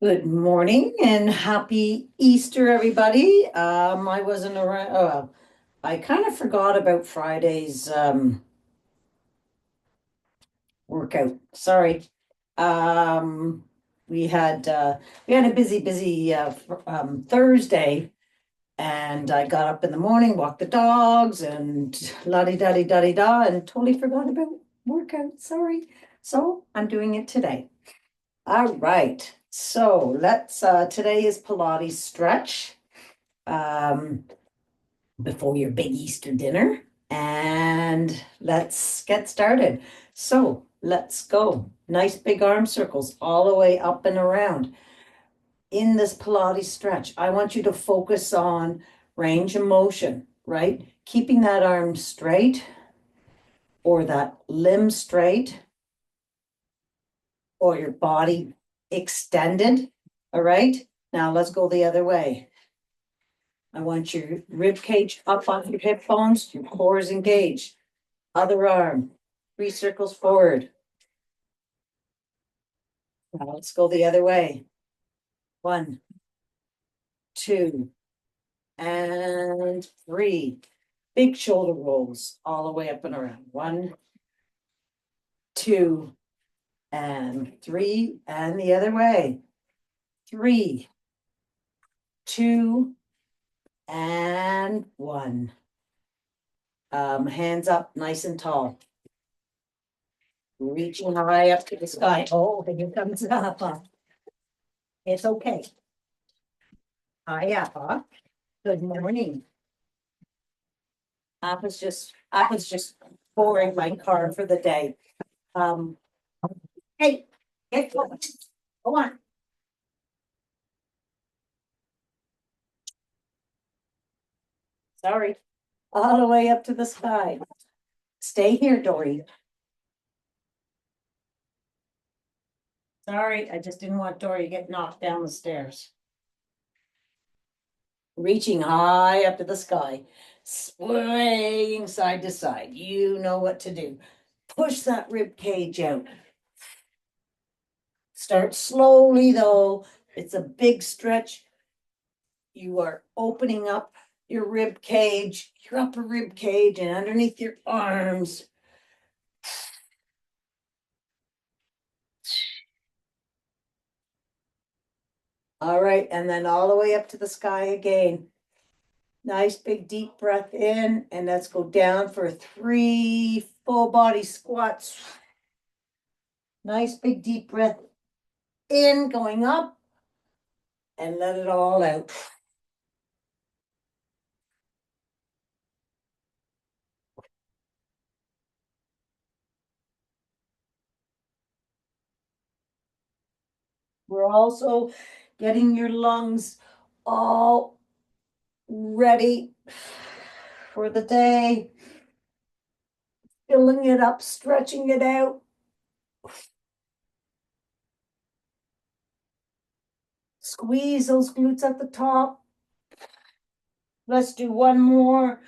Good morning and happy Easter, everybody. I wasn't around. Oh, well, I kind of forgot about Friday's workout. Sorry. Um, we had a busy Thursday, and I got up in the morning, walked the dogs, and la di da di da di da, and totally forgot about workout. Sorry. So I'm doing it today. All right. So let's today is Pilates stretch. Um, before your big Easter dinner. And let's get started. So let's go. Nice big arm circles all the way up and around. In this Pilates stretch, I want you to focus on range of motion, right? Keeping that arm straight or that limb straight or your body extended. All right. Now let's go the other way. I want your rib cage up on your hip bones, your core is engaged. Other arm, 3 circles forward. Now let's go the other way. 1, 2, and 3. Big shoulder rolls all the way up and around. 1, 2, and 3, and the other way. 3, 2, and 1. Hands up nice and tall. Reaching high up to the sky. Oh, here comes Papa. It's okay. Hi, Appa. Good morning. I was just pouring my car for the day. Um, hey, get going. Go on. Sorry. All the way up to the sky. Stay here, Dory. Sorry, I just didn't want Dory to get knocked down the stairs. Reaching high up to the sky, swaying side to side. You know what to do. Push that rib cage out. Start slowly though. It's a big stretch. You are opening up your rib cage, your upper rib cage, and underneath your arms. All right, and then all the way up to the sky again. Nice big deep breath in, and let's go down for 3 full body squats. Nice big deep breath in, going up, and let it all out. We're also getting your lungs all ready for the day, filling it up, stretching it out. Squeeze those glutes at the top. Let's do one more.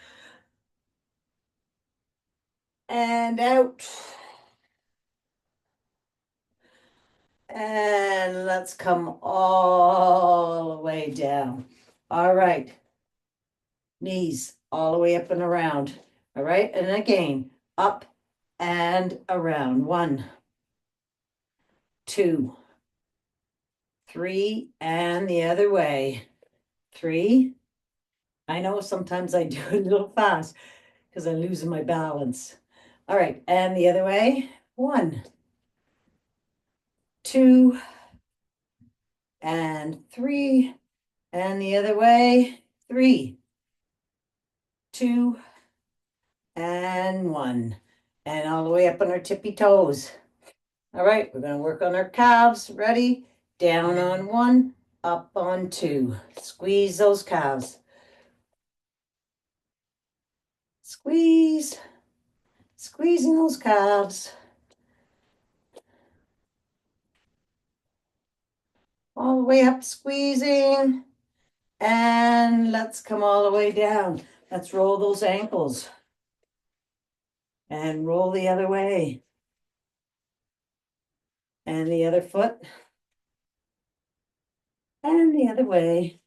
And out. And let's come all the way down. All right. Knees all the way up and around. All right. And again, up and around. 1, 2, 3, and the other way. 3. I know sometimes I do it a little fast because I'm losing my balance. All right. And the other way. 1, 2, and 3. And the other way. 3, 2, and 1. And all the way up on our tippy toes. All right, we're going to work on our calves. Ready? Down on 1, up on 2. Squeeze those calves. Squeeze. Squeezing those calves. All the way up, squeezing. And let's come all the way down. Let's roll those ankles. And roll the other way. And the other foot. And the other way.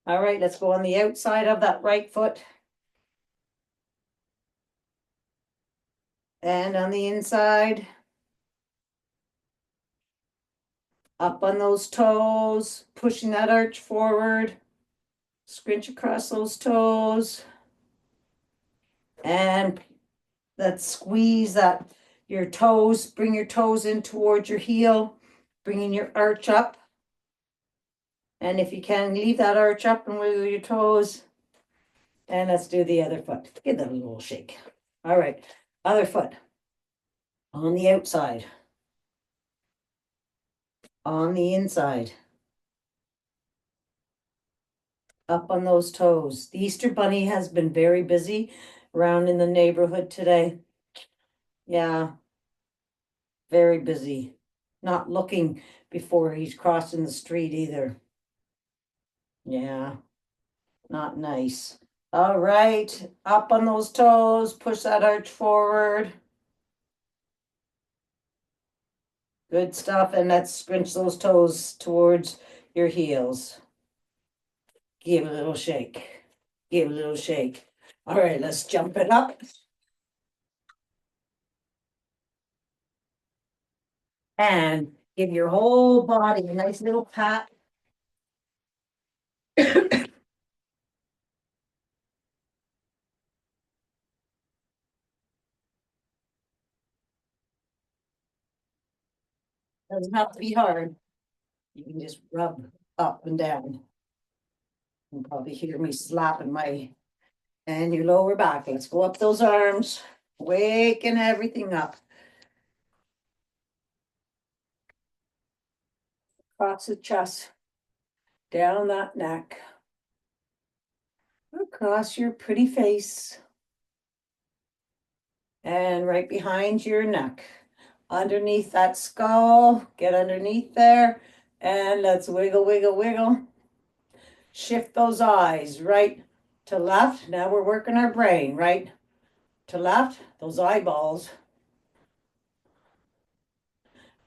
All right, let's go on the outside of that right foot. And on the inside. Up on those toes, pushing that arch forward. Scrunch across those toes. And let's squeeze that, your toes, bring your toes in towards your heel, bringing your arch up. And if you can, leave that arch up and wiggle your toes. And let's do the other foot. Give that a little shake. All right, other foot. On the outside. On the inside. Up on those toes. The Easter Bunny has been very busy around in the neighborhood today. Yeah, very busy. Not looking before he's crossing the street either. Yeah, not nice. All right, up on those toes, push that arch forward. Good stuff, and let's scrunch those toes towards your heels. Give a little shake. Give a little shake. All right, let's jump it up. And give your whole body a nice little pat. Doesn't have to be hard. You can just rub up and down. You can probably hear me slapping my and your lower back. Let's go up those arms, waking everything up. Across the chest, down that neck, across your pretty face, and right behind your neck. Underneath that skull, get underneath there, and let's wiggle, wiggle, wiggle. Shift those eyes right to left. Now we're working our brain, right to left, those eyeballs.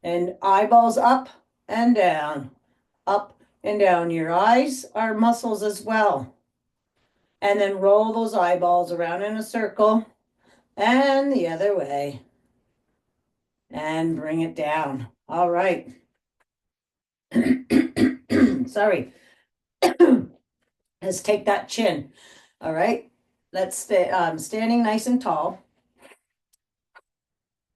And eyeballs up and down, up and down. Your eyes are muscles as well. And then roll those eyeballs around in a circle and the other way. And bring it down. All right. Sorry. Let's take that chin. All right. Let's stay standing nice and tall.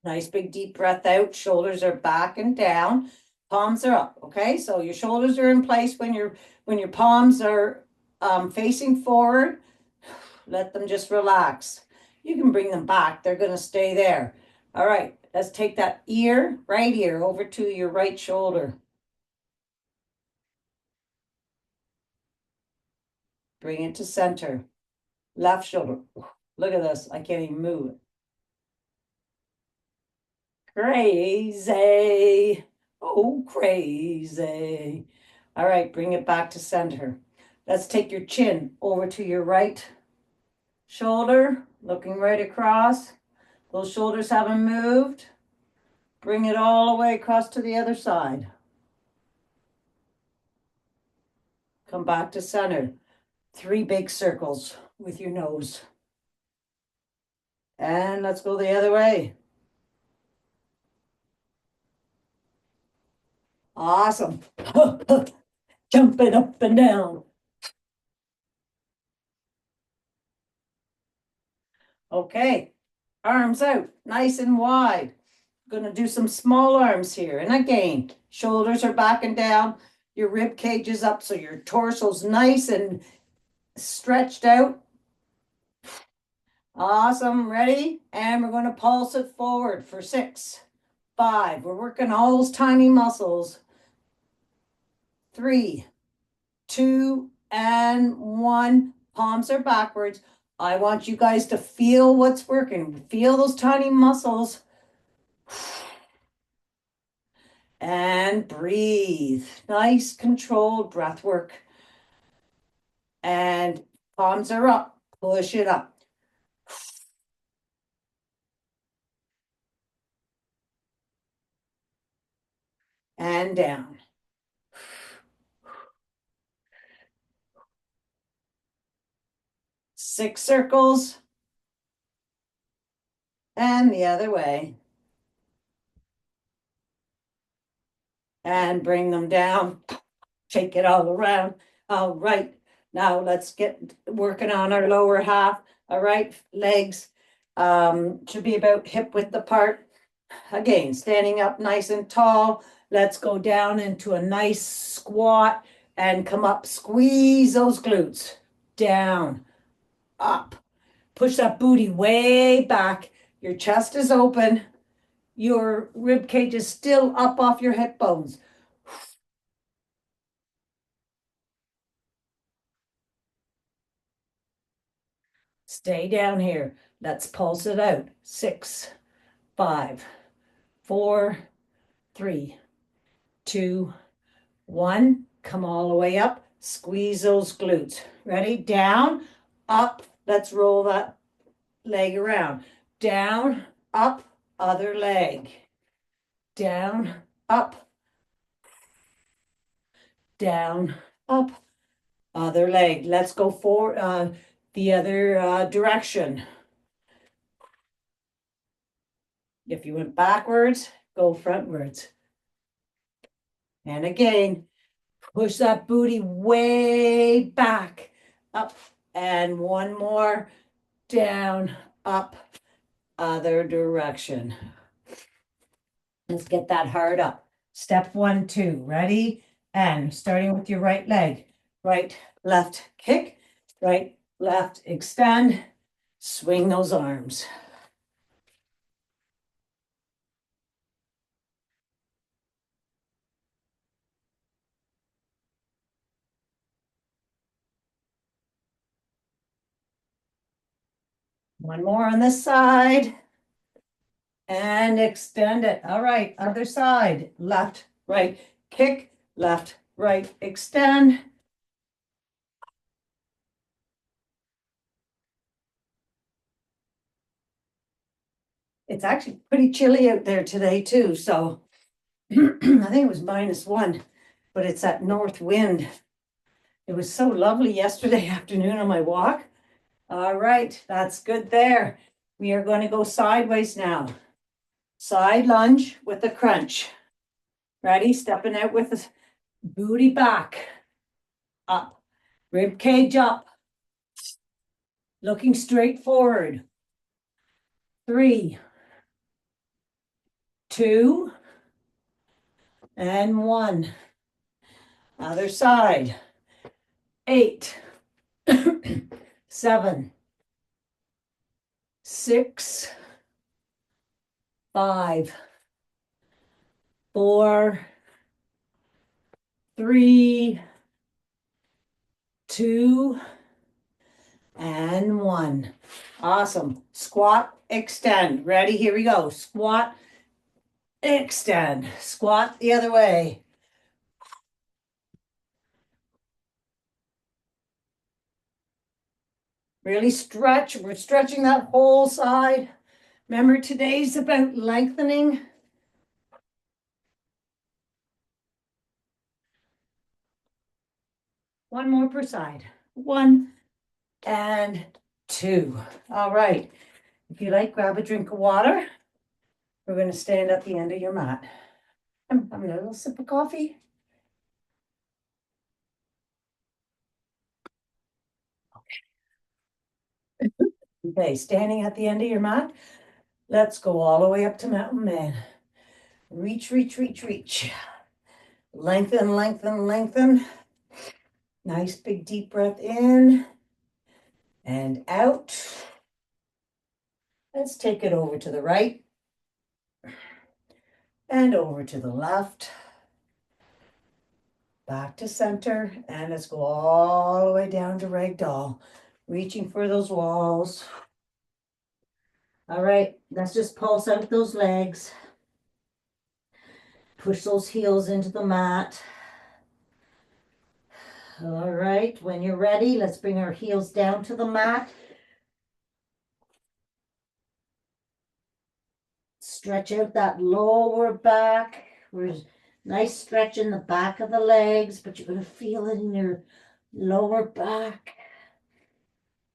Nice big deep breath out. Shoulders are back and down. Palms are up. Okay. So your shoulders are in place when your palms are facing forward. Let them just relax. You can bring them back. They're going to stay there. All right. Let's take that ear, right ear, over to your right shoulder. Bring it to center. Left shoulder. Look at this. I can't even move it. Crazy. Oh, crazy. All right. Bring it back to center. Let's take your chin over to your right shoulder, looking right across. Those shoulders haven't moved. Bring it all the way across to the other side. Come back to center. 3 big circles with your nose. And let's go the other way. Awesome. Jumping up and down. Okay. Arms out, nice and wide. Going to do some small arms here. And again, shoulders are back and down. Your rib cage is up, so your torso's nice and stretched out. Awesome. Ready? And we're going to pulse it forward for 6, 5. We're working all those tiny muscles. 3, 2, and 1. Palms are backwards. I want you guys to feel what's working. Feel those tiny muscles. And breathe. Nice controlled breath work. And palms are up. Push it up. And down. 6 circles. And the other way. And bring them down. Shake it all around. All right. Now let's get working on our lower half. All right, legs should be about hip width apart. Again, standing up nice and tall. Let's go down into a nice squat and come up. Squeeze those glutes. Down, up. Push that booty way back. Your chest is open. Your rib cage is still up off your hip bones. Stay down here. Let's pulse it out. 6, 5, 4, 3, 2, 1. Come all the way up. Squeeze those glutes. Ready? Down, up. Let's roll that leg around. Down, up, other leg. Down, up, down, up, other leg. Let's go for the other direction. If you went backwards, go frontwards. And again, push that booty way back, up, and one more, down, up, other direction. Let's get that hard up. Step 1, 2, ready? And starting with your right leg, right, left, kick, right, left, extend, swing those arms. One more on this side. And extend it. All right, other side. Left, right, kick, left, right, extend. It's actually pretty chilly out there today too, so I think it was -1, but it's that north wind. It was so lovely yesterday afternoon on my walk. All right, that's good there. We are going to go sideways now. Side lunge with a crunch. Ready? Stepping out with the booty back. Up. Rib cage up. Looking straight forward. 3, 2, and 1. Other side. 8, 7, 6, 5, 4, 3, 2, and 1. Awesome. Squat, extend. Ready? Here we go. Squat, extend. Squat the other way. Really stretch. We're stretching that whole side. Remember, today's about lengthening. One more per side. 1 and 2. All right. If you like, grab a drink of water. We're going to stand at the end of your mat. I'm having a little sip of coffee. Okay, standing at the end of your mat. Let's go all the way up to Mountain Man. Reach, reach, reach, reach. Lengthen, lengthen, lengthen. Nice big deep breath in and out. Let's take it over to the right and over to the left. Back to center, and let's go all the way down to ragdoll, reaching for those walls. All right, let's just pulse out those legs. Push those heels into the mat. All right, when you're ready, let's bring our heels down to the mat. Stretch out that lower back. There's nice stretch in the back of the legs, but you're going to feel it in your lower back.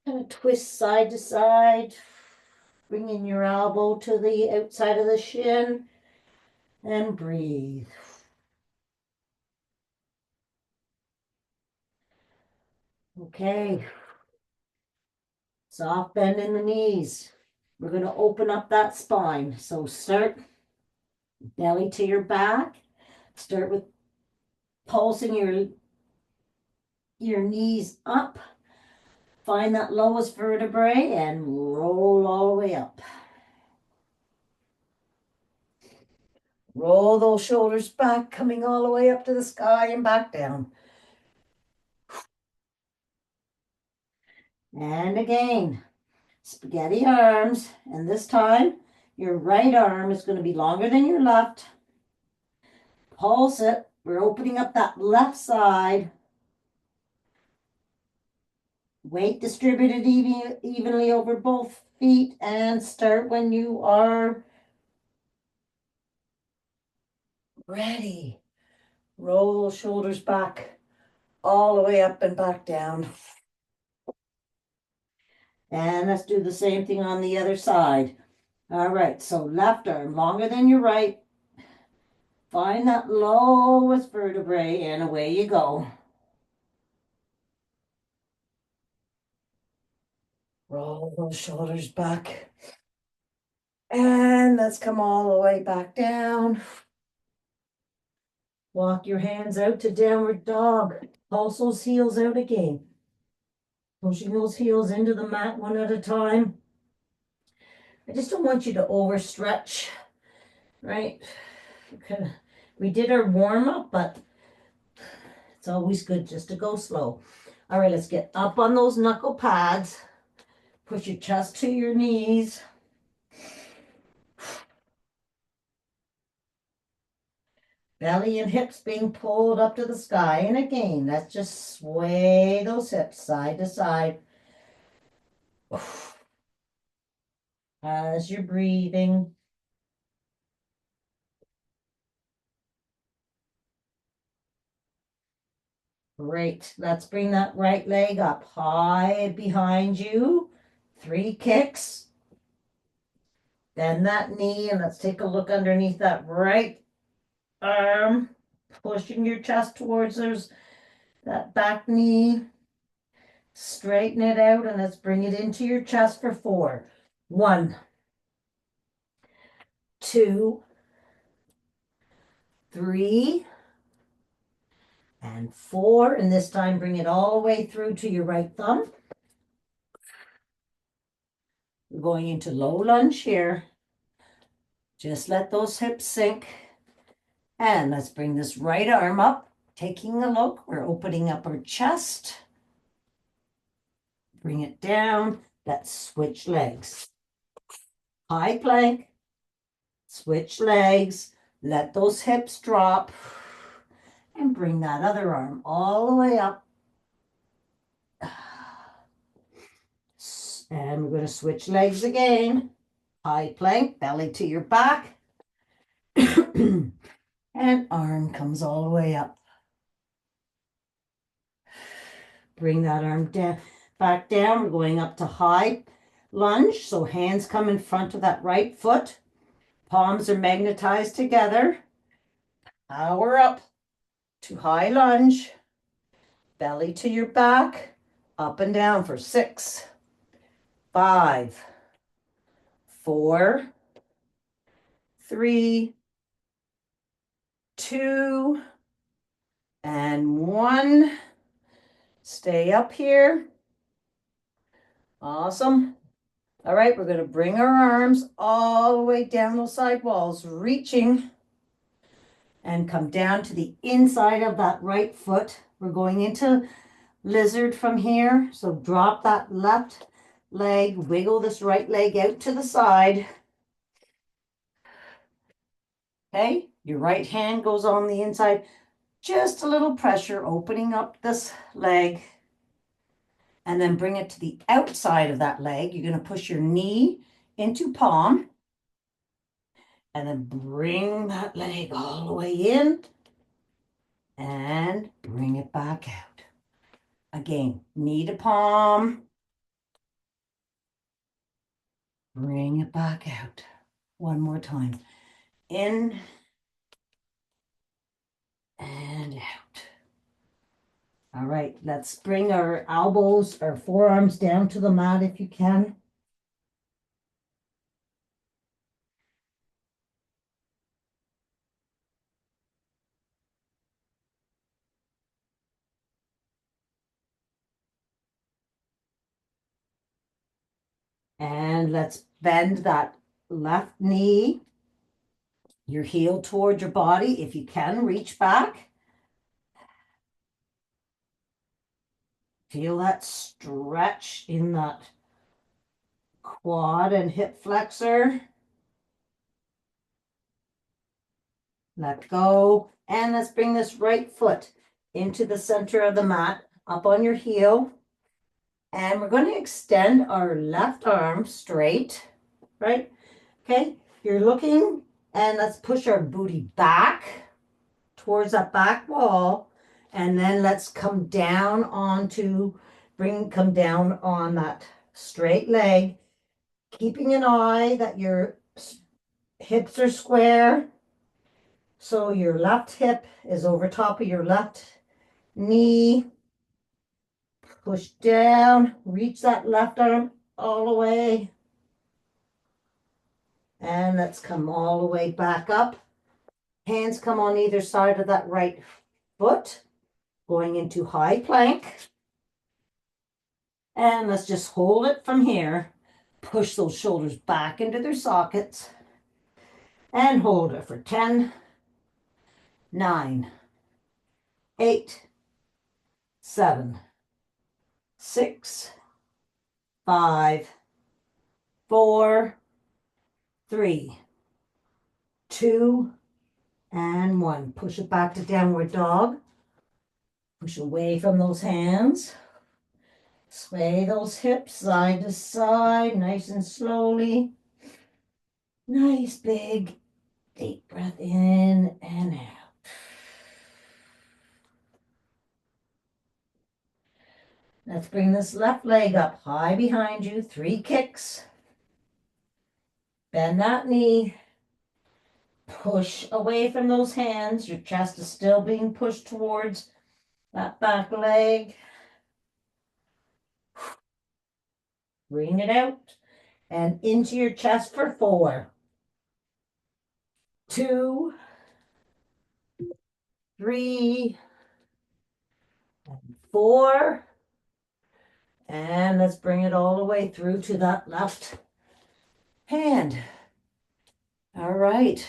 Kind of twist side to side, bringing your elbow to the outside of the shin and breathe. Okay, soft bend in the knees. We're going to open up that spine. So start belly to your back. Start with pulsing your knees up. Find that lowest vertebrae and roll all the way up. Roll those shoulders back, coming all the way up to the sky and back down. And again, spaghetti arms. And this time, your right arm is going to be longer than your left. Pulse it. We're opening up that left side. Weight distributed evenly over both feet, and start when you are ready. Roll those shoulders back, all the way up and back down. And let's do the same thing on the other side. All right, so left arm longer than your right. Find that lowest vertebrae and away you go. Roll those shoulders back. And let's come all the way back down. Walk your hands out to downward dog. Pulse those heels out again. Pushing those heels into the mat one at a time. I just don't want you to overstretch, right? We did our warm up, but it's always good just to go slow. All right, let's get up on those knuckle pads. Push your chest to your knees. Belly and hips being pulled up to the sky. And again, let's just sway those hips side to side. As you're breathing. Great. Let's bring that right leg up high behind you. 3 kicks. Bend that knee and let's take a look underneath that right arm. Pushing your chest towards that back knee. Straighten it out and let's bring it into your chest for 4. 1, 2, 3, and 4. And this time bring it all the way through to your right thumb. We're going into low lunge here. Just let those hips sink. And let's bring this right arm up. Taking a look, we're opening up our chest. Bring it down. Let's switch legs. High plank. Switch legs. Let those hips drop. And bring that other arm all the way up. And we're going to switch legs again. High plank, belly to your back. And arm comes all the way up. Bring that arm down, back down. We're going up to high lunge. So hands come in front of that right foot. Palms are magnetized together. Power up to high lunge. Belly to your back. Up and down for 6, 5, 4, 3, 2, and 1. Stay up here. Awesome. All right, we're going to bring our arms all the way down those side walls, reaching and come down to the inside of that right foot. We're going into lizard from here. So drop that left leg, wiggle this right leg out to the side. Okay, your right hand goes on the inside. Just a little pressure, opening up this leg. And then bring it to the outside of that leg. You're going to push your knee into palm. And then bring that leg all the way in. And bring it back out. Again, knee to palm. Bring it back out. One more time. In and out. All right, let's bring our elbows, our forearms down to the mat if you can. And let's bend that left knee, your heel toward your body. If you can, reach back. Feel that stretch in that quad and hip flexor. Let go. And let's bring this right foot into the center of the mat, up on your heel. And we're going to extend our left arm straight, right? Okay, you're looking, and let's push our booty back towards that back wall. And then let's come down come down on that straight leg, keeping an eye that your hips are square. So your left hip is over top of your left knee. Push down, reach that left arm all the way. And let's come all the way back up. Hands come on either side of that right foot, going into high plank. And let's just hold it from here. Push those shoulders back into their sockets. And hold it for 10, 9, 8, 7, 6, 5, 4, 3, 2, and 1. Push it back to downward dog. Push away from those hands. Sway those hips side to side, nice and slowly. Nice big deep breath in and out. Let's bring this left leg up high behind you. 3 kicks. Bend that knee. Push away from those hands. Your chest is still being pushed towards that back leg. Bring it out and into your chest for 4, 2, 3, and 4. And let's bring it all the way through to that left hand. All right.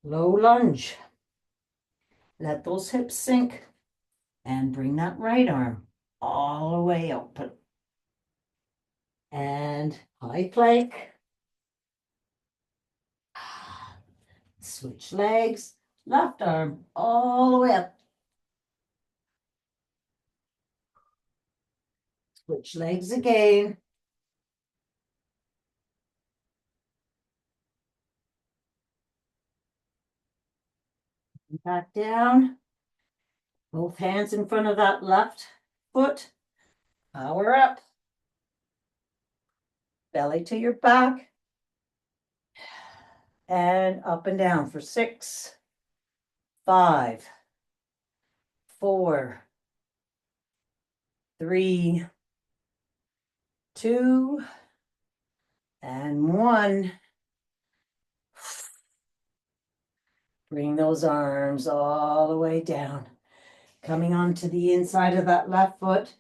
Low lunge. Let those hips sink and bring that right arm all the way open. And high plank. Switch legs. Left arm all the way up. Switch legs again. Back down. Both hands in front of that left foot. Power up. Belly to your back. And up and down for 6, 5, 4, 3, 2, and 1. Bring those arms all the way down. Coming onto the inside of that left foot.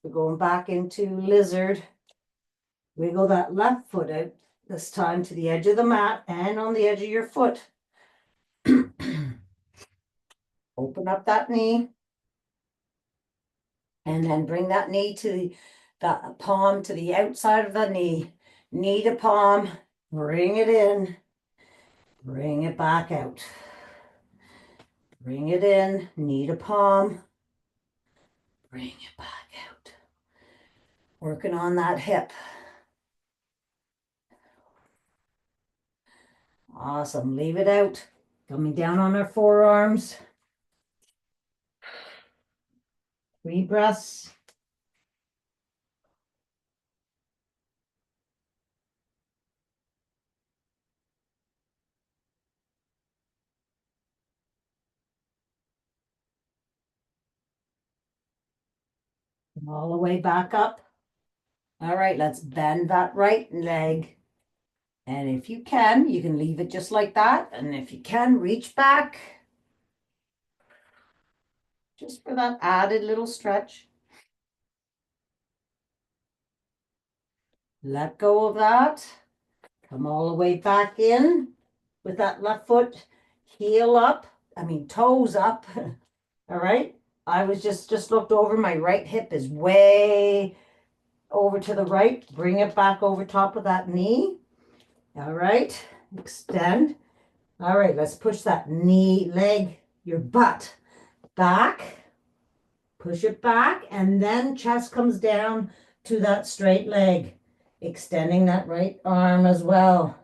We're going back into lizard. Wiggle that left foot out, this time to the edge of the mat and on the edge of your foot. Open up that knee. And then bring that knee to that palm to the outside of the knee. Knee to palm. Bring it in. Bring it back out. Bring it in. Knee to palm. Bring it back out. Working on that hip. Awesome. Leave it out. Coming down on our forearms. 3 breaths. All the way back up. All right, let's bend that right leg. And if you can leave it just like that. And if you can, reach back just for that added little stretch. Let go of that. Come all the way back in with that left foot, heel up, toes up. All right. I was just looked over. My right hip is way over to the right. Bring it back over top of that knee. All right. Extend. All right. Let's push that knee, leg, your butt back. Push it back. And then chest comes down to that straight leg. Extending that right arm as well.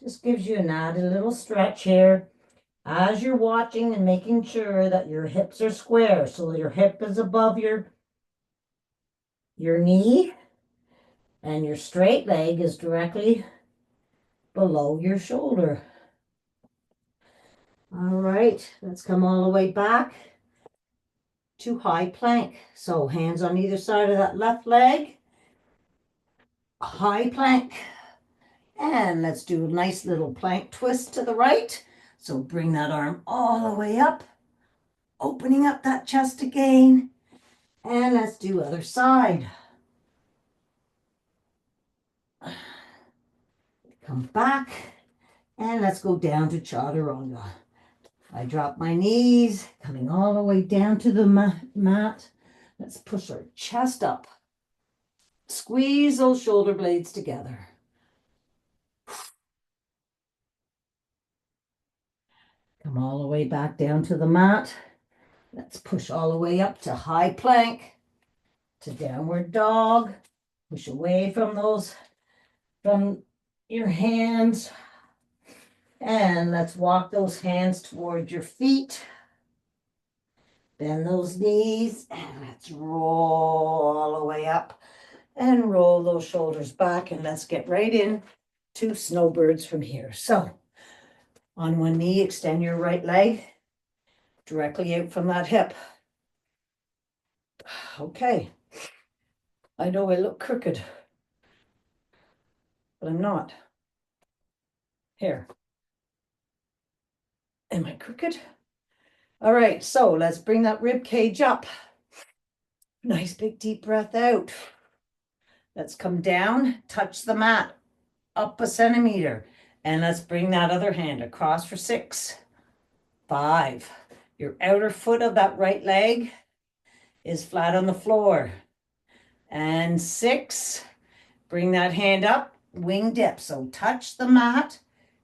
Just gives you an added little stretch here. As you're watching and making sure that your hips are square, so your hip is above your knee and your straight leg is directly below your shoulder. All right, let's come all the way back to high plank. So hands on either side of that left leg, high plank. And let's do a nice little plank twist to the right. So bring that arm all the way up, opening up that chest again. And let's do other side. Come back and let's go down to chaturanga. I drop my knees, coming all the way down to the mat. Let's push our chest up. Squeeze those shoulder blades together. Come all the way back down to the mat. Let's push all the way up to high plank, to downward dog. Push away from your hands. And let's walk those hands toward your feet. Bend those knees and let's roll all the way up and roll those shoulders back. And let's get right in to snowbirds from here. So on one knee, extend your right leg directly out from that hip. Okay. I know I look crooked, but I'm not. Here. Am I crooked? All right, so let's bring that rib cage up. Nice big deep breath out. Let's come down, touch the mat, up a centimeter. And let's bring that other hand across for 6, 5. Your outer foot of that right leg is flat on the floor. And 6. Bring that hand up, wing dip. So touch the mat,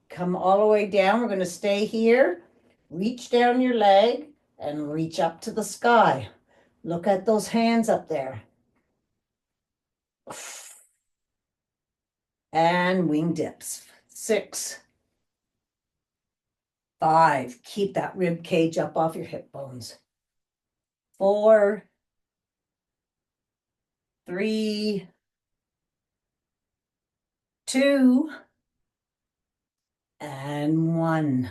come all the way down. We're going to stay here. Reach down your leg and reach up to the sky. Look at those hands up there. And wing dips. 6, 5. Keep that rib cage up off your hip bones. 4, 3, 2, and 1.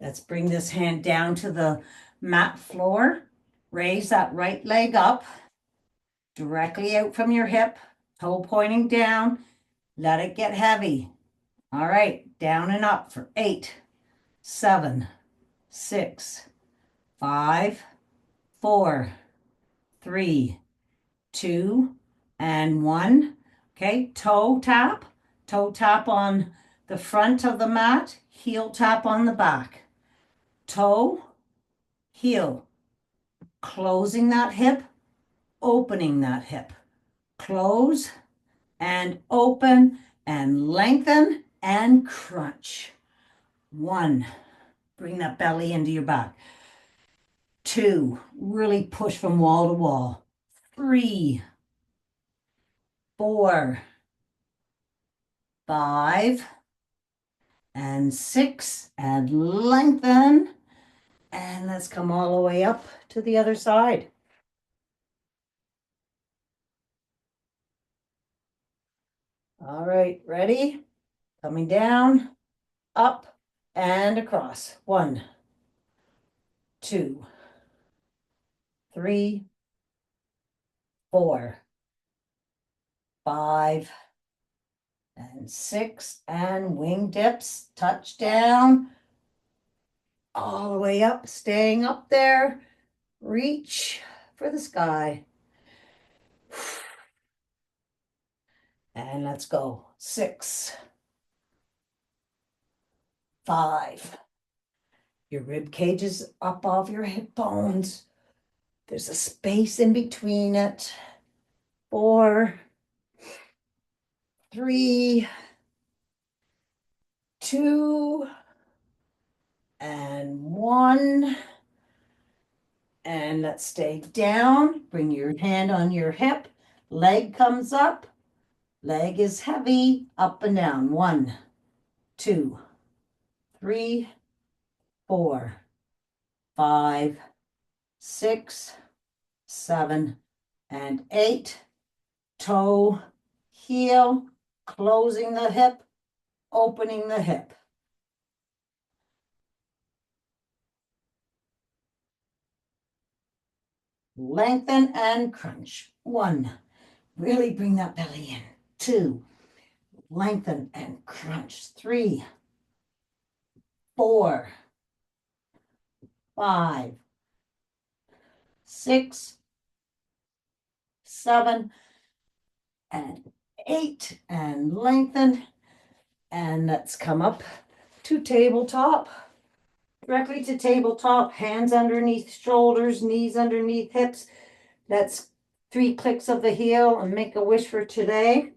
Let's bring this hand down to the mat floor. Raise that right leg up, directly out from your hip, toe pointing down. Let it get heavy. All right, down and up for 8, 7, 6, 5, 4, 3, 2, and 1. Okay, toe tap on the front of the mat, heel tap on the back. Toe, heel, closing that hip, opening that hip. Close and open and lengthen and crunch. 1, bring that belly into your back. 2, really push from wall to wall. 3, 4, 5, and 6, and lengthen. And let's come all the way up to the other side. All right, ready? Coming down, up, and across. 1, 2, 3, 4, 5, and 6, and wing dips, touchdown, all the way up, staying up there. Reach for the sky. And let's go. 6, 5. Your rib cage is up off your hip bones. There's a space in between it. 4, 3, 2, and 1. And let's stay down. Bring your hand on your hip. Leg comes up. Leg is heavy. Up and down. 1, 2, 3, 4, 5, 6, 7, and 8. Toe, heel, closing the hip, opening the hip. Lengthen and crunch. 1, really bring that belly in. 2, lengthen and crunch. 3, 4, 5, 6, 7, and 8, and lengthen. And let's come up to tabletop. Directly to tabletop, hands underneath shoulders, knees underneath hips. That's 3 clicks of the heel and make a wish for today.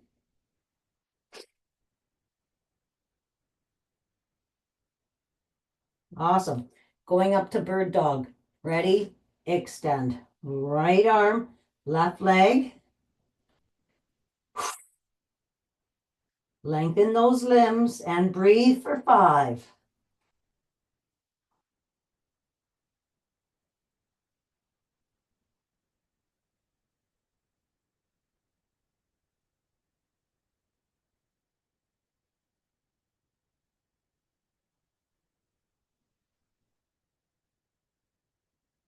Awesome. Going up to bird dog. Ready? Extend. Right arm, left leg. Lengthen those limbs and breathe for 5.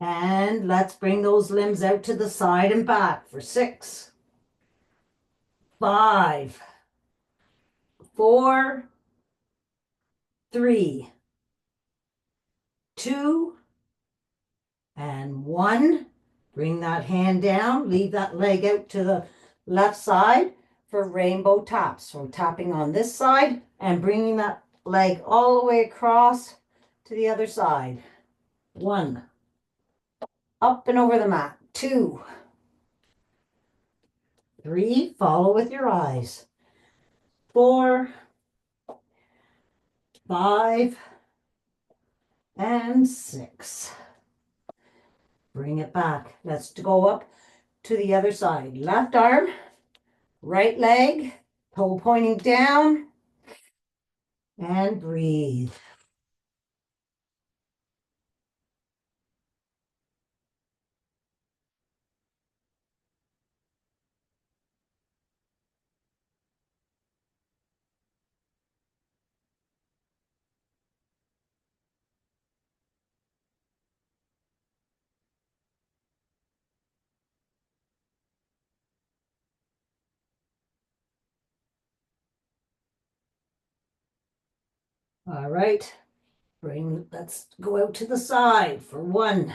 And let's bring those limbs out to the side and back for 6, 5, 4, 3, 2, and 1. Bring that hand down, leave that leg out to the left side for rainbow taps. So tapping on this side and bringing that leg all the way across to the other side. 1, up and over the mat. 2, 3, follow with your eyes. 4, 5, and 6. Bring it back. Let's go up to the other side. Left arm, right leg, toe pointing down, and breathe. All right. Let's go out to the side for 1,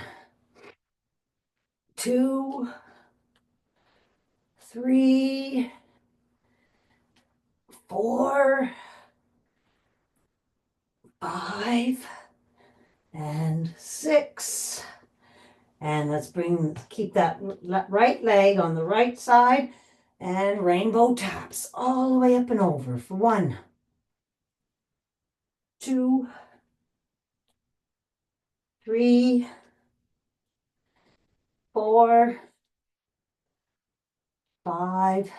2, 3, 4, 5, and 6. And let's keep that right leg on the right side and rainbow taps all the way up and over for 1, 2, 3, 4, 5,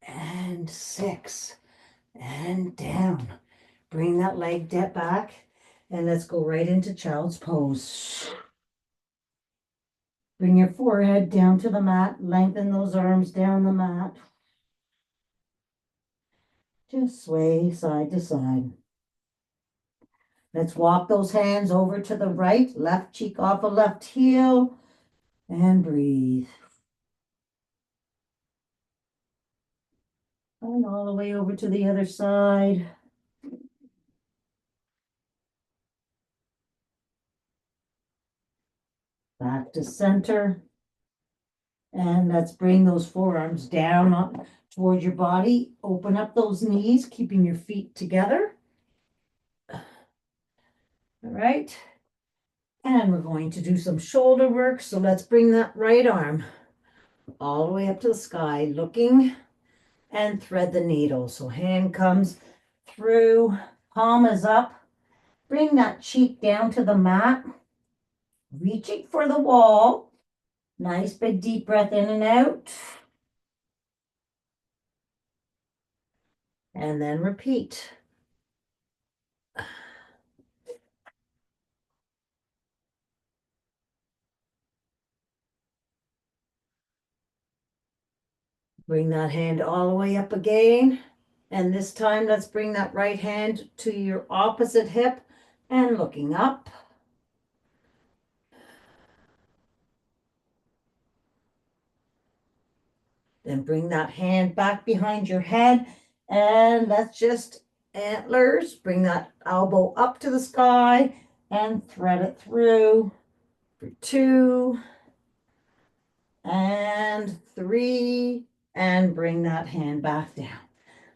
and 6. And down. Bring that leg dip back and let's go right into child's pose. Bring your forehead down to the mat. Lengthen those arms down the mat. Just sway side to side. Let's walk those hands over to the right. Left cheek off a left heel. And breathe. And all the way over to the other side. Back to center. And let's bring those forearms down towards your body. Open up those knees, keeping your feet together. All right. And we're going to do some shoulder work. So let's bring that right arm all the way up to the sky, looking, and thread the needle. So hand comes through, palm is up. Bring that cheek down to the mat, reaching for the wall. Nice big deep breath in and out. And then repeat. Bring that hand all the way up again. And this time, let's bring that right hand to your opposite hip and looking up. Then bring that hand back behind your head. And let's just antlers. Bring that elbow up to the sky and thread it through for 2 and 3. And bring that hand back down.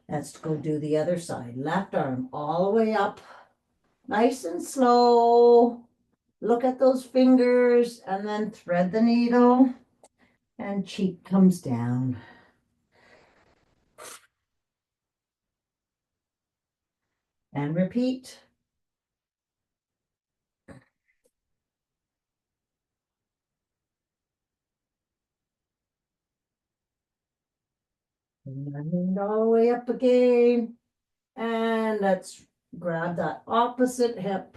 Let's go do the other side. Left arm all the way up. Nice and slow. Look at those fingers and then thread the needle and cheek comes down. And repeat. Bring that hand all the way up again. And let's grab that opposite hip.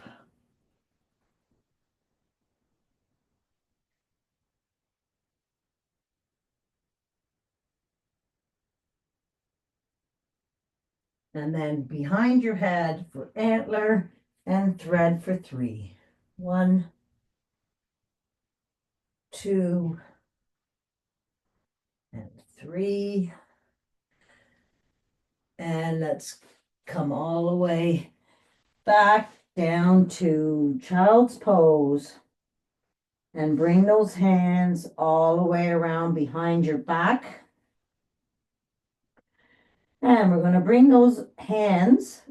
And then behind your head for antler and thread for 3. 1, 2, and 3. And let's come all the way back down to child's pose. And bring those hands all the way around behind your back. And we're going to bring those hands,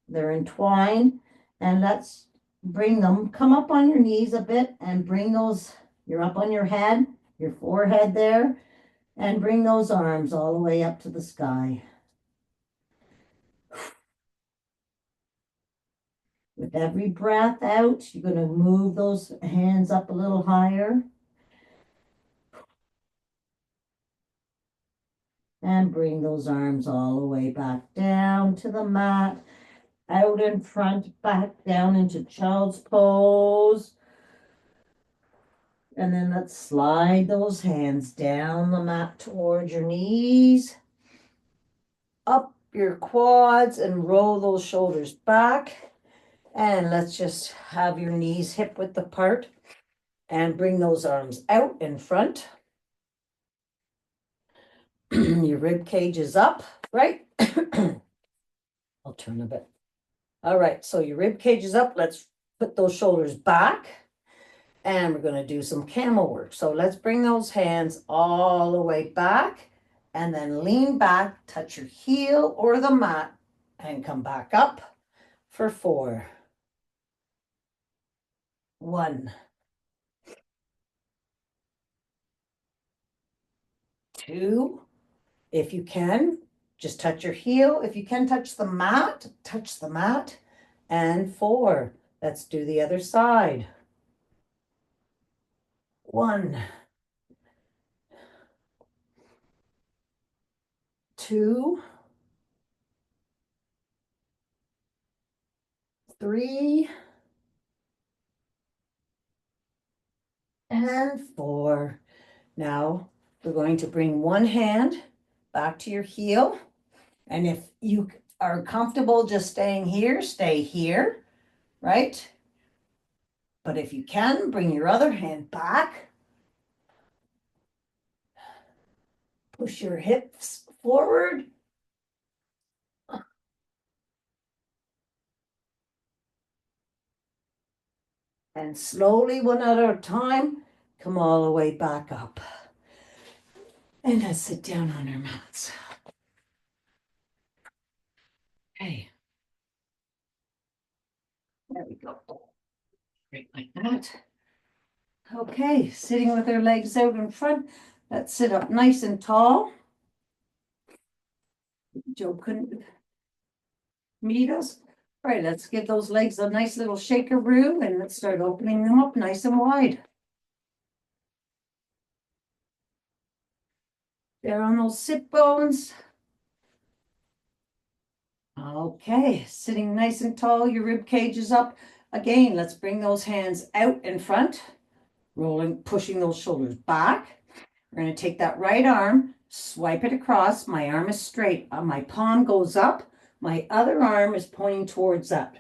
they're entwined, and let's bring them, come up on your knees a bit and bring those, you're up on your head, your forehead there, and bring those arms all the way up to the sky. With every breath out, you're going to move those hands up a little higher. And bring those arms all the way back down to the mat. Out in front, back down into child's pose. And then let's slide those hands down the mat towards your knees. Up your quads and roll those shoulders back. And let's just have your knees hip width apart. And bring those arms out in front. Your rib cage is up, right? I'll turn a bit. All right, so your rib cage is up. Let's put those shoulders back. And we're going to do some camel work. So let's bring those hands all the way back and then lean back, touch your heel or the mat and come back up for 4. 1, 2. If you can, just touch your heel. If you can touch the mat, touch the mat. And 4. Let's do the other side. 1, 2, 3, and 4. Now we're going to bring one hand back to your heel. And if you are comfortable just staying here, stay here, right? But if you can, bring your other hand back. Push your hips forward. And slowly, one at a time, come all the way back up. And let's sit down on our mats. Okay. There we go. Right like that. Okay, sitting with our legs out in front. Let's sit up nice and tall. Joe couldn't meet us. All right, let's give those legs a nice little shakeroo and let's start opening them up nice and wide. There on those sit bones. Okay, sitting nice and tall, your rib cage is up. Again, let's bring those hands out in front, rolling, pushing those shoulders back. We're going to take that right arm, swipe it across. My arm is straight. My palm goes up. My other arm is pointing towards that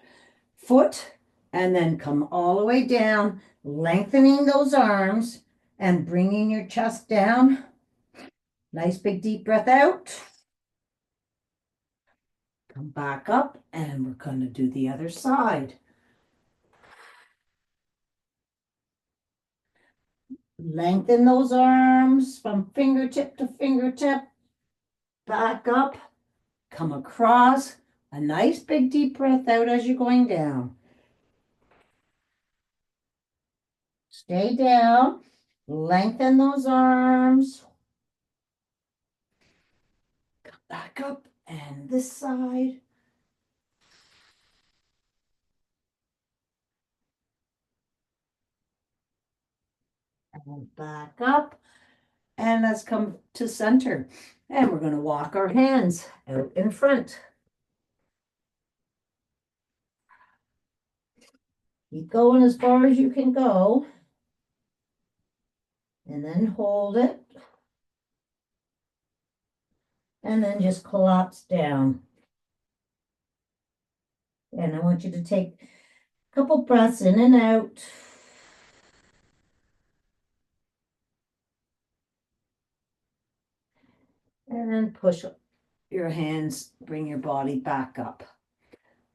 foot, and then come all the way down, lengthening those arms and bringing your chest down. Nice big deep breath out. Come back up, and we're going to do the other side. Lengthen those arms from fingertip to fingertip. Back up, come across. A nice big deep breath out as you're going down. Stay down. Lengthen those arms. Come back up, and this side. And back up. And let's come to center. And we're going to walk our hands out in front. Keep going as far as you can go. And then hold it. And then just collapse down. And I want you to take a couple breaths in and out. And then push your hands, bring your body back up.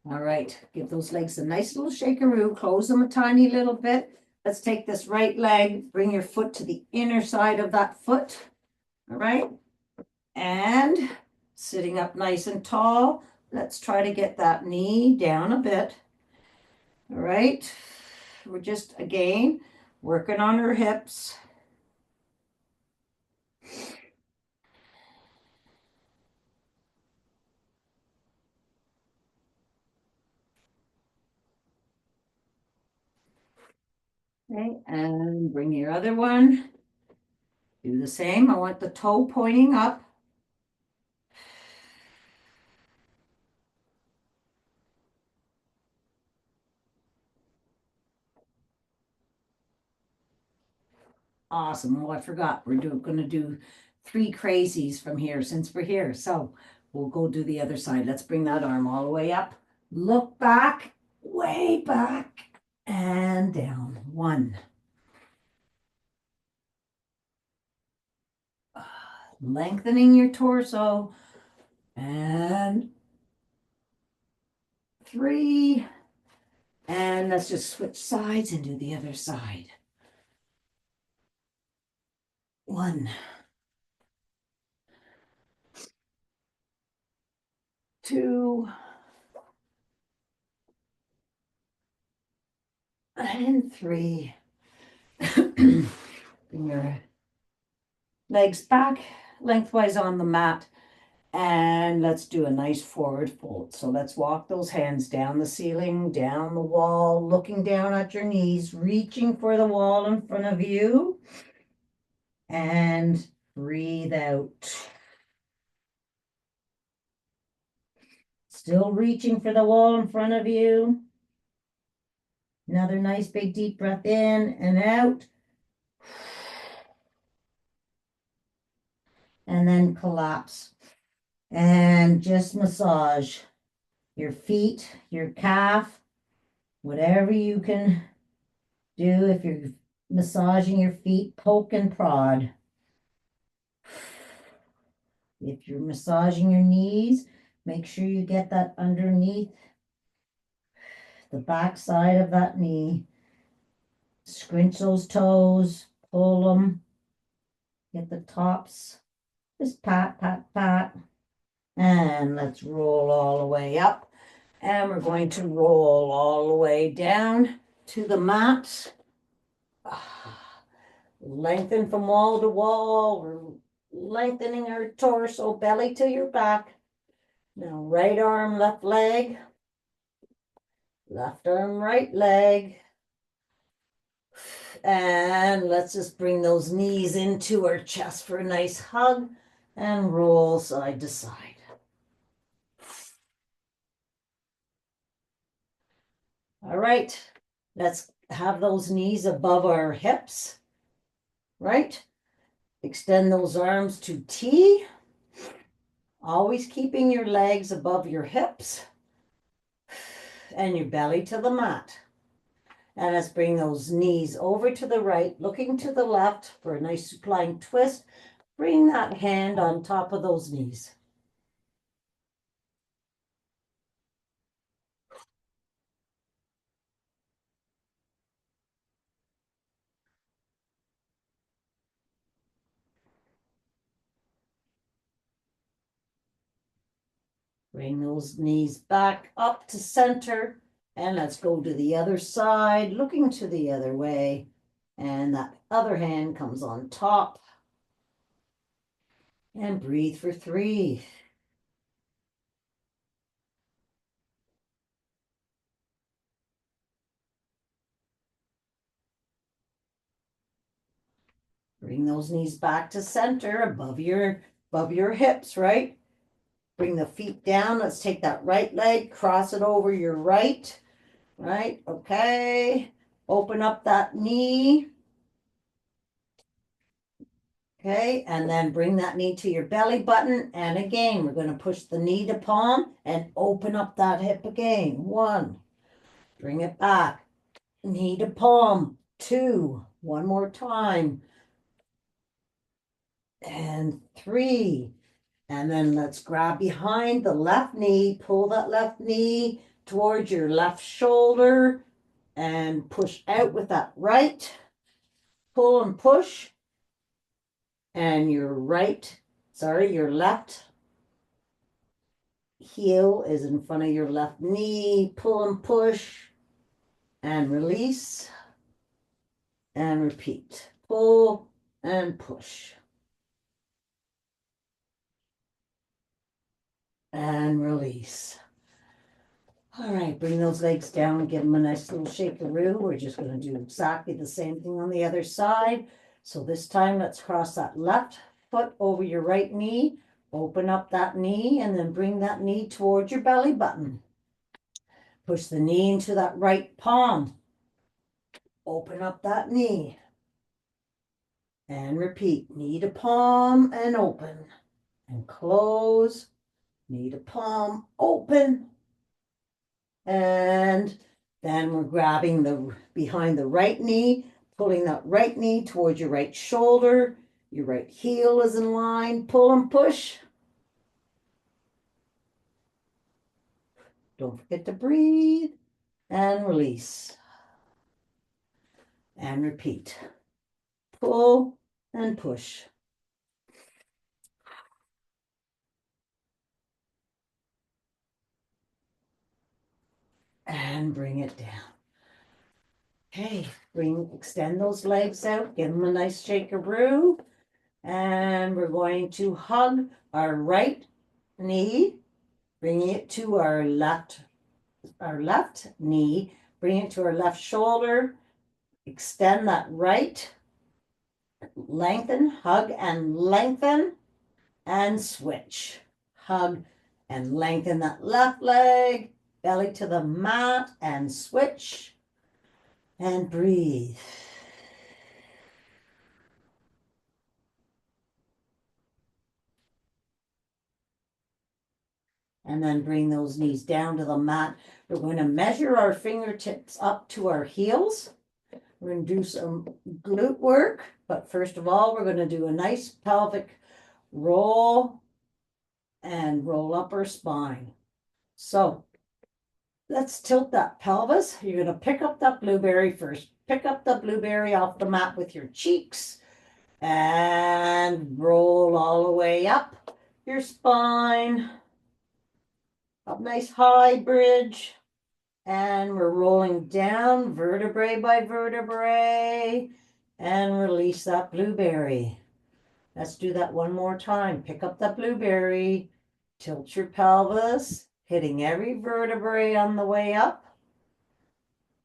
All right, give those legs a nice little shakeroo, close them a tiny little bit. Let's take this right leg, bring your foot to the inner side of that foot. All right, and sitting up nice and tall, let's try to get that knee down a bit. All right, we're just, again, working on our hips. Okay, and bring your other one. Do the same. I want the toe pointing up. Awesome. Oh, I forgot. We're going to do 3 crazies from here since we're here. So we'll go do the other side. Let's bring that arm all the way up. Look back, way back, and down. 1. Lengthening your torso. And 3. And let's just switch sides and do the other side. 1. 2. And 3. Bring your legs back lengthwise on the mat. And let's do a nice forward fold. So let's walk those hands down the ceiling, down the wall, looking down at your knees, reaching for the wall in front of you. And breathe out. Still reaching for the wall in front of you. Another nice big deep breath in and out. And then collapse. And just massage your feet, your calf, whatever you can Do if you're massaging your feet, poke and prod. If you're massaging your knees, make sure you get that underneath the back side of that knee. Scrunch those toes, pull them, get the tops. Just pat, pat, pat. And let's roll all the way up. And we're going to roll all the way down to the mat. Lengthen from wall to wall. We're lengthening our torso, belly to your back. Now, right arm, left leg. Left arm, right leg. And let's just bring those knees into our chest for a nice hug and roll side to side. All right, let's have those knees above our hips, right? Extend those arms to T, always keeping your legs above your hips and your belly to the mat. And let's bring those knees over to the right, looking to the left for a nice supine twist. Bring that hand on top of those knees. Bring those knees back up to center. And let's go to the other side, looking to the other way. And that other hand comes on top. And breathe for 3. Bring those knees back to center above your hips, right? Bring the feet down. Let's take that right leg, cross it over your right, okay. Open up that knee. Okay, and then bring that knee to your belly button. And again, we're going to push the knee to palm and open up that hip again. 1, bring it back, knee to palm. 2, one more time. And 3. And then let's grab behind the left knee, pull that left knee towards your left shoulder and push out with that right. Pull and push. And your left heel is in front of your left knee. Pull and push and release and repeat. Pull and push and release. All right, bring those legs down, give them a nice little shakeroo. We're just going to do exactly the same thing on the other side. So this time, let's cross that left foot over your right knee, open up that knee, and then bring that knee towards your belly button. Push the knee into that right palm. Open up that knee. And repeat, knee to palm and open. And close, knee to palm, open. And then we're grabbing the behind the right knee, pulling that right knee towards your right shoulder. Your right heel is in line. Pull and push. Don't forget to breathe and release. And repeat. Pull and push. And bring it down. Okay, extend those legs out, give them a nice shakeroo. And we're going to hug our right knee, bringing it to our left knee, bring it to our left shoulder, extend that right, lengthen, hug and lengthen, and switch. Hug and lengthen that left leg, belly to the mat, and switch, and breathe. And then bring those knees down to the mat. We're going to measure our fingertips up to our heels. We're gonna do some glute work, but first of all, we're gonna do a nice pelvic roll and roll up our spine. So let's tilt that pelvis. You're gonna pick up that blueberry first. Pick up the blueberry off the mat with your cheeks and roll all the way up your spine. Up nice high bridge. And we're rolling down vertebrae by vertebrae and release that blueberry. Let's do that one more time. Pick up that blueberry, tilt your pelvis, hitting every vertebrae on the way up,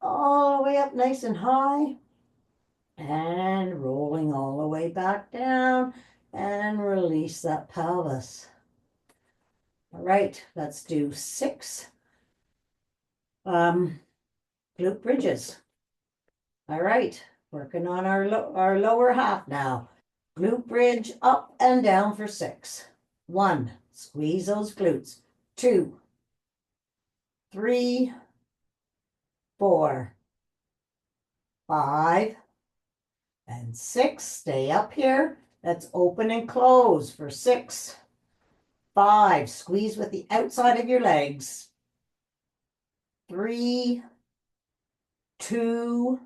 all the way up nice and high, and rolling all the way back down and release that pelvis. All right, let's do 6 glute bridges. All right, working on our lower half now. Glute bridge up and down for 6. 1, squeeze those glutes. 2, 3, 4, 5, and 6. Stay up here. Let's open and close for 6, 5. Squeeze with the outside of your legs. 3, 2,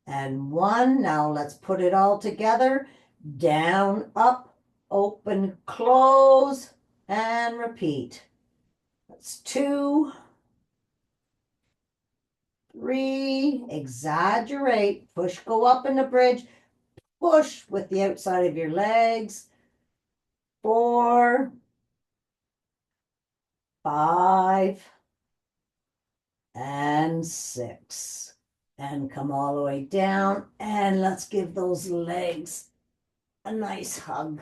and 1. Now let's put it all together. Down, up, open, close, and repeat. That's 2, 3, exaggerate, push, go up in the bridge, push with the outside of your legs. 4, 5, and 6. And come all the way down, and let's give those legs a nice hug.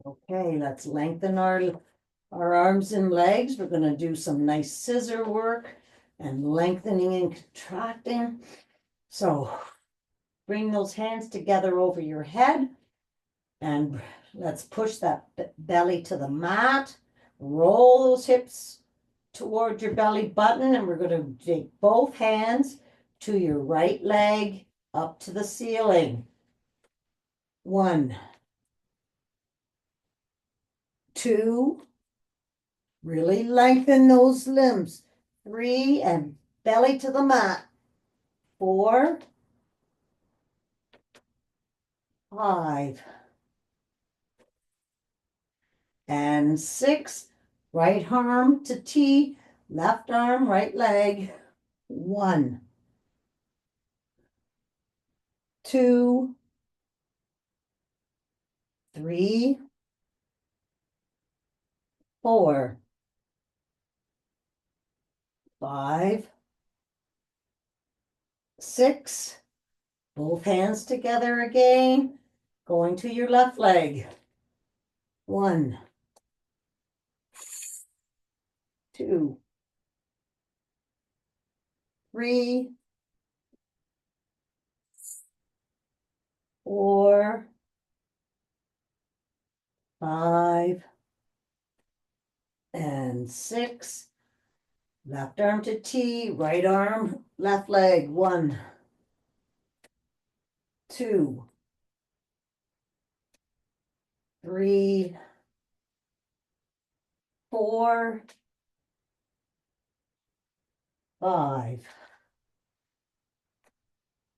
Okay, let's lengthen our arms and legs. We're going to do some nice scissor work and lengthening and contracting. So bring those hands together over your head and let's push that belly to the mat. Roll those hips toward your belly button, and we're going to take both hands to your right leg up to the ceiling. 1, 2, really lengthen those limbs. 3, and belly to the mat. 4, 5, and 6. Right arm to T, left arm, right leg. 1, 2, 3, 4, 5, 6. Both hands together again, going to your left leg. 1, 2, 3, 4, 5, and 6. Left arm to T, right arm, left leg. 1, 2, 3, 4, 5,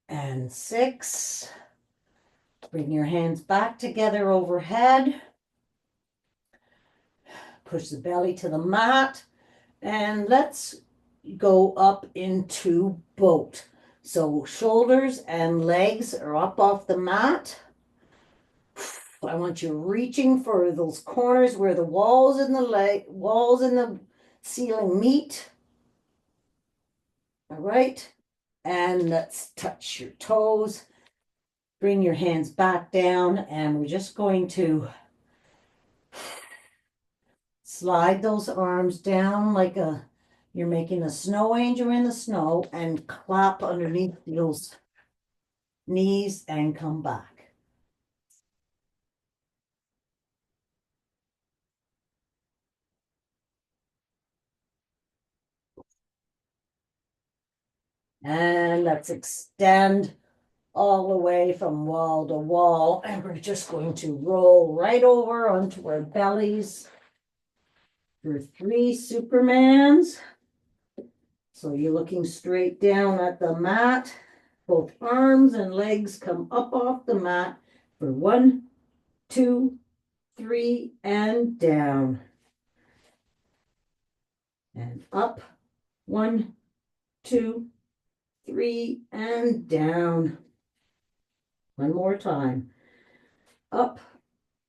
and 6. Bring your hands back together overhead. Push the belly to the mat. And let's go up into boat. So shoulders and legs are up off the mat. I want you reaching for those corners where the walls and the ceiling meet. All right. And let's touch your toes. Bring your hands back down, and we're just going to slide those arms down like you're making a snow angel in the snow, and clap underneath those knees and come back. And let's extend all the way from wall to wall. And we're just going to roll right over onto our bellies for 3 Supermans. So you're looking straight down at the mat. Both arms and legs come up off the mat for 1, 2, 3, and down. And up, 1, 2, 3, and down. One more time. Up,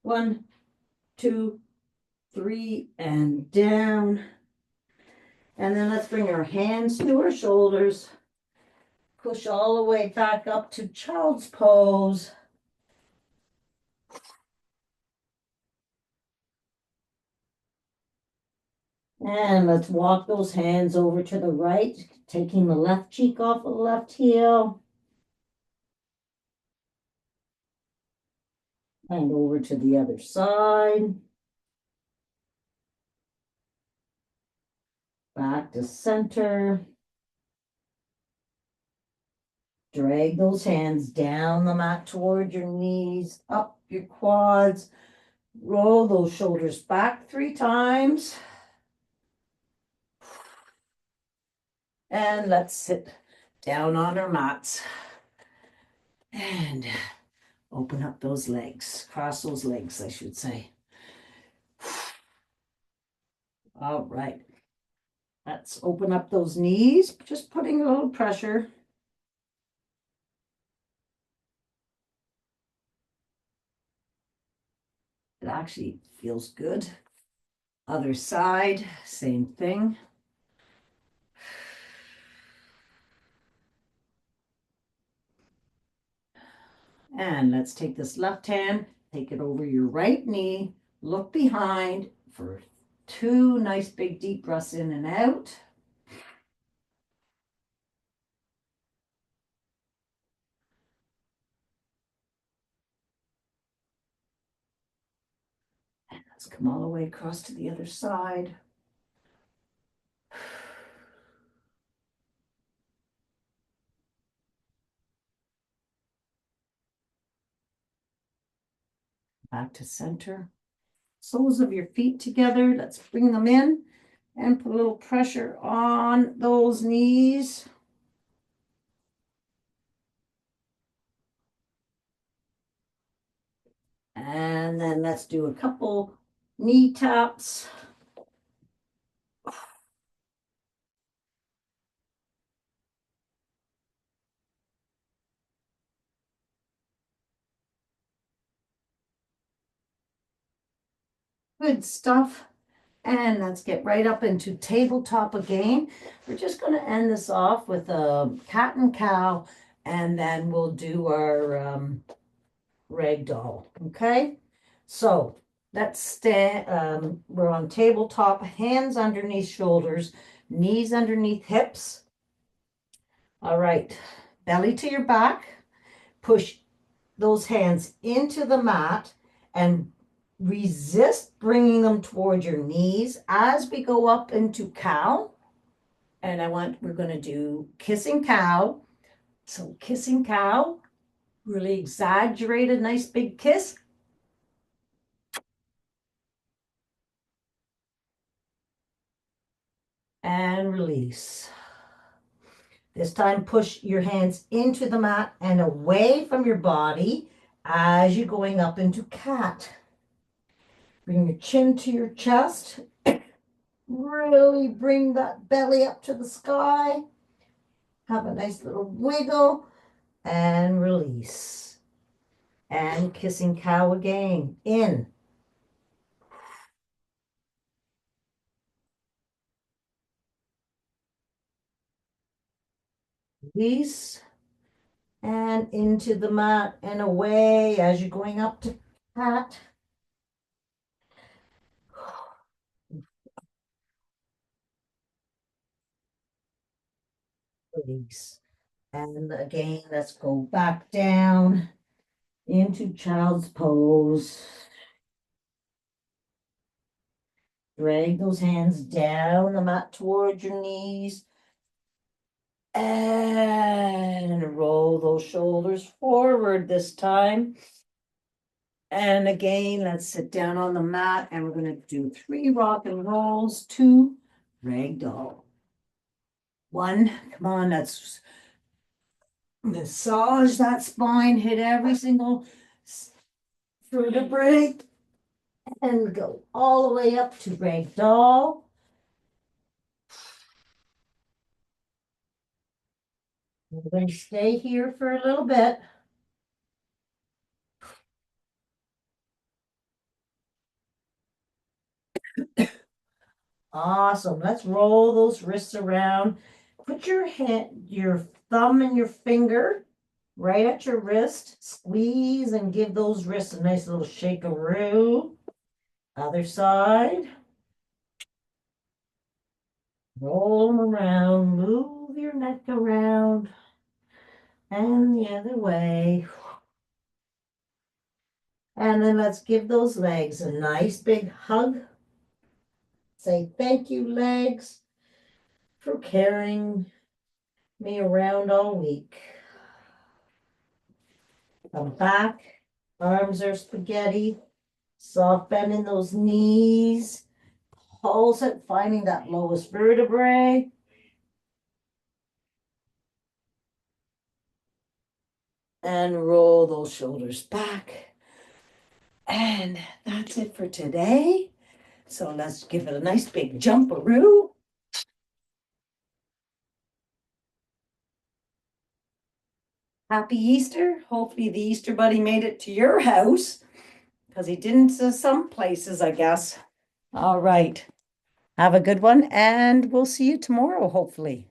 1, 2, 3, and down. And then let's bring our hands to our shoulders. Push all the way back up to child's pose. And let's walk those hands over to the right, taking the left cheek off of the left heel. And over to the other side. Back to center. Drag those hands down the mat toward your knees, up your quads. Roll those shoulders back 3 times. And let's sit down on our mats. And open up those legs. Cross those legs, I should say. All right. Let's open up those knees, just putting a little pressure. It actually feels good. Other side, same thing. And let's take this left hand, take it over your right knee, look behind for 2 nice big deep breaths in and out. And let's come all the way across to the other side. Back to center. Soles of your feet together. Let's bring them in and put a little pressure on those knees. And then let's do a couple knee taps. Good stuff. And let's get right up into tabletop again. We're just going to end this off with a cat and cow, and then we'll do our rag doll. Okay, so let's stand. We're on tabletop, hands underneath shoulders, knees underneath hips. All right, belly to your back. Push those hands into the mat and resist bringing them toward your knees as we go up into cow. And we're going to do kissing cow. So kissing cow, really exaggerate a nice big kiss. And release. This time, push your hands into the mat and away from your body as you're going up into cat. Bring your chin to your chest. Really bring that belly up to the sky. Have a nice little wiggle and release. And kissing cow again. In. Release. And into the mat and away as you're going up to cat. Release. And again, let's go back down into child's pose. Drag those hands down the mat towards your knees And roll those shoulders forward this time. And again, let's sit down on the mat and we're going to do 3 rock and rolls, 2 ragdoll. 1, come on, that's massage that spine, hit every single vertebrae, and go all the way up to ragdoll. We're going to stay here for a little bit. Awesome. Let's roll those wrists around. Put your hand, your thumb and your finger right at your wrist. Squeeze and give those wrists a nice little shake-a-roo. Other side. Roll them around. Move your neck around. And the other way. And then let's give those legs a nice big hug. Say thank you, legs, for carrying me around all week. Come back. Arms are spaghetti. Soft bend in those knees. Pulse it, finding that lowest vertebrae. And roll those shoulders back. And that's it for today. So let's give it a nice big jumperoo. Happy Easter. Hopefully the Easter Bunny made it to your house because he didn't to some places, I guess. All right. Have a good one and we'll see you tomorrow, hopefully.